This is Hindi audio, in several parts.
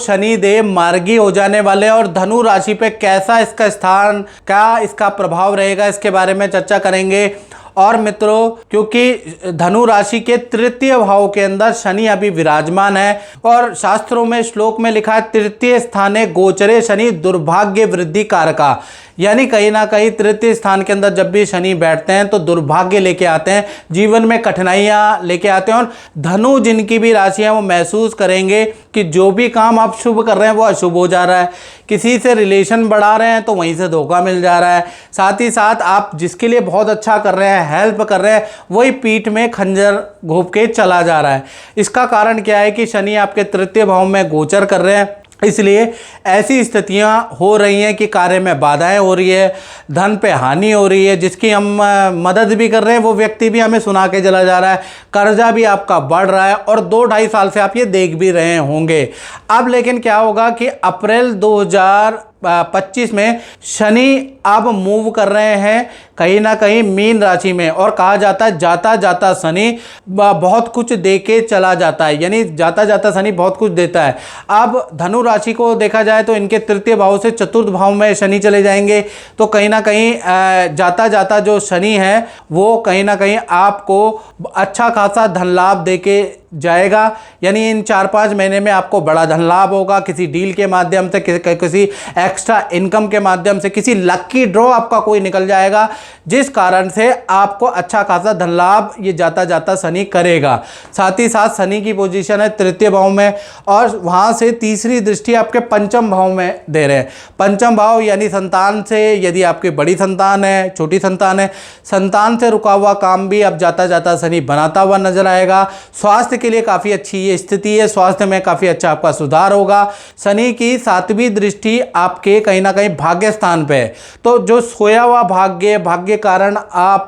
शनि देव मार्गी हो जाने वाले और धनु राशि पे कैसा इसका स्थान, क्या इसका प्रभाव रहेगा, इसके बारे में चर्चा करेंगे। और मित्रों, क्योंकि धनु राशि के तृतीय भाव के अंदर शनि अभी विराजमान है और शास्त्रों में श्लोक में लिखा है तृतीय स्थाने गोचरे शनि दुर्भाग्य वृद्धि कारका, यानी कहीं ना कहीं तृतीय स्थान के अंदर जब भी शनि बैठते हैं तो दुर्भाग्य लेके आते हैं, जीवन में कठिनाइयां लेके आते हैं। और धनु जिनकी भी राशि है वो महसूस करेंगे कि जो भी काम आप शुभ कर रहे हैं वो अशुभ हो जा रहा है, किसी से रिलेशन बढ़ा रहे हैं तो वहीं से धोखा मिल जा रहा है, साथ ही साथ आप जिसके लिए बहुत अच्छा कर रहे हैं, हेल्प कर रहे हैं, वही पीठ में खंजर घोंप के चला जा रहा है। इसका कारण क्या है कि शनि आपके तृतीय भाव में गोचर कर रहे हैं, इसलिए ऐसी स्थितियां हो रही हैं कि कार्य में बाधाएं हो रही है, धन पे हानि हो रही है, जिसकी हम मदद भी कर रहे हैं वो व्यक्ति भी हमें सुना के चला जा रहा है, कर्जा भी आपका बढ़ रहा है और 2-2.5 साल से आप ये देख भी रहे होंगे। अब लेकिन क्या होगा कि अप्रैल 2025 में शनि अब मूव कर रहे हैं कहीं ना कहीं मीन राशि में, और कहा जाता है जाता जाता शनि बहुत कुछ दे के चला जाता है, यानी जाता जाता शनि बहुत कुछ देता है। अब धनु राशि को देखा जाए तो इनके तृतीय भाव से चतुर्थ भाव में शनि चले जाएंगे, तो कहीं ना कहीं जाता जाता जो शनि है वो कहीं ना कहीं आपको अच्छा खासा धन लाभ दे के जाएगा, यानी इन 4-5 महीने में आपको बड़ा धन लाभ होगा, किसी डील के माध्यम से, किसी एक्स्ट्रा इनकम के माध्यम से, किसी लकी ड्रॉ आपका कोई निकल जाएगा, जिस कारण से आपको अच्छा खासा धन लाभ ये जाता जाता शनि करेगा। साथ ही साथ शनि की पोजीशन है तृतीय भाव में और वहां से तीसरी दृष्टि आपके पंचम भाव में दे रहे हैं। पंचम भाव यानी संतान से, यदि आपकी बड़ी संतान है, छोटी संतान है, संतान से रुका हुआ काम भी अब जाता जाता शनि बनाता हुआ नजर आएगा। स्वास्थ्य के लिए काफी अच्छी ये स्थिति है, स्वास्थ्य में काफी अच्छा आपका सुधार होगा। शनि की 7वीं दृष्टि आपके कहीं ना कहीं भाग्य स्थान पे है, तो जो सोया हुआ भाग्य कारण आप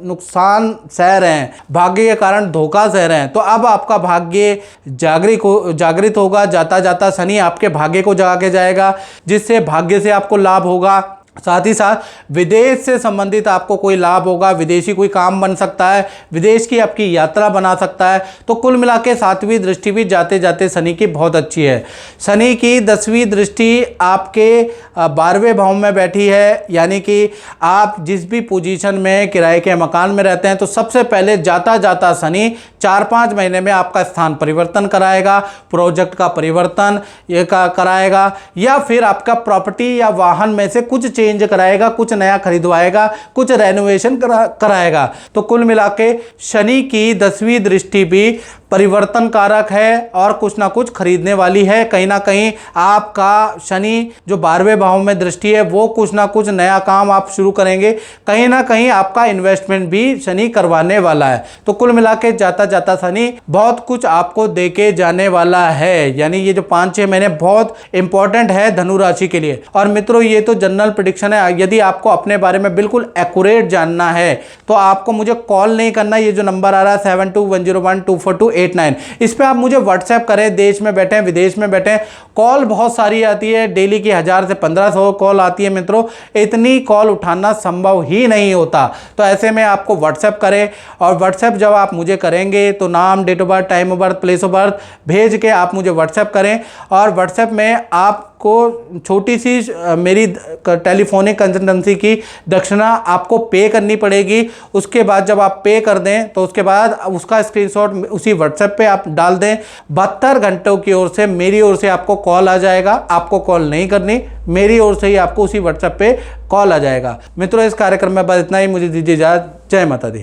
नुकसान सह रहे हैं, भाग्य के कारण धोखा सह रहे हैं, तो अब आपका भाग्य जागृत होगा। जाता जाता शनि आपके भाग्य को जगा के जाएगा, जिससे भाग्य से आपको लाभ होगा। साथ ही साथ विदेश से संबंधित आपको कोई लाभ होगा, विदेशी कोई काम बन सकता है, विदेश की आपकी यात्रा बना सकता है। तो कुल मिला के 7वीं दृष्टि भी जाते जाते शनि की बहुत अच्छी है। शनि की 10वीं दृष्टि आपके 12वें भाव में बैठी है, यानी कि आप जिस भी पोजीशन में किराए के मकान में रहते हैं तो सबसे पहले जाता जाता शनि 4-5 महीने में आपका स्थान परिवर्तन कराएगा, प्रोजेक्ट का परिवर्तन ये कराएगा, या फिर आपका प्रॉपर्टी या वाहन में से कुछ चेंज कराएगा, कुछ नया खरीदवाएगा, कुछ रेनोवेशन कराएगा। तो कुल मिला के शनि की 10वीं दृष्टि भी परिवर्तन कारक है और कुछ ना कुछ खरीदने वाली है। कहीं ना कहीं आपका शनि जो 12वें भाव में दृष्टि है वो कुछ ना कुछ नया काम आप शुरू करेंगे, कहीं ना कहीं आपका इन्वेस्टमेंट भी शनि करवाने वाला है। तो कुल मिला के जाता जाता शनि बहुत कुछ आपको देके जाने वाला है, यानी ये जो 5-6 महीने बहुत इंपॉर्टेंट है धनु राशि के लिए। और मित्रों, ये तो जनरल प्रेडिक्शन है, यदि आपको अपने बारे में बिल्कुल एक्यूरेट जानना है तो आपको मुझे कॉल नहीं करना। ये जो नंबर आ रहा है 7210124289, इस पे आप मुझे व्हाट्सएप करें। देश में बैठे, विदेश में बैठे, कॉल बहुत सारी आती है, डेली की 1000 से 1500 कॉल आती है। मित्रों, इतनी कॉल उठाना संभव ही नहीं होता, तो ऐसे में आपको व्हाट्सएप करें। और व्हाट्सएप जब आप मुझे करेंगे तो नाम, date of birth, time of birth, place of birth भेज के आप मुझे व्हाट्सएप करें। और व्हाट्सएप में आपको छोटी सी मेरी टेलीफोनिक कंसल्टेंसी की दक्षिणा आपको पे करनी पड़ेगी। उसके बाद जब आप पे कर दें तो उसके बाद उसका स्क्रीनशॉट उसी व्हाट्सएप पे आप डाल दें। 72 घंटों की ओर से मेरी ओर से आपको कॉल आ जाएगा। आपको कॉल नहीं करनी, मेरी ओर से ही आपको उसी व्हाट्सएप पे कॉल आ जाएगा। मित्रों, इस कार्यक्रम में बस इतना ही। मुझे दीजिए इजाजत। जय माता दी।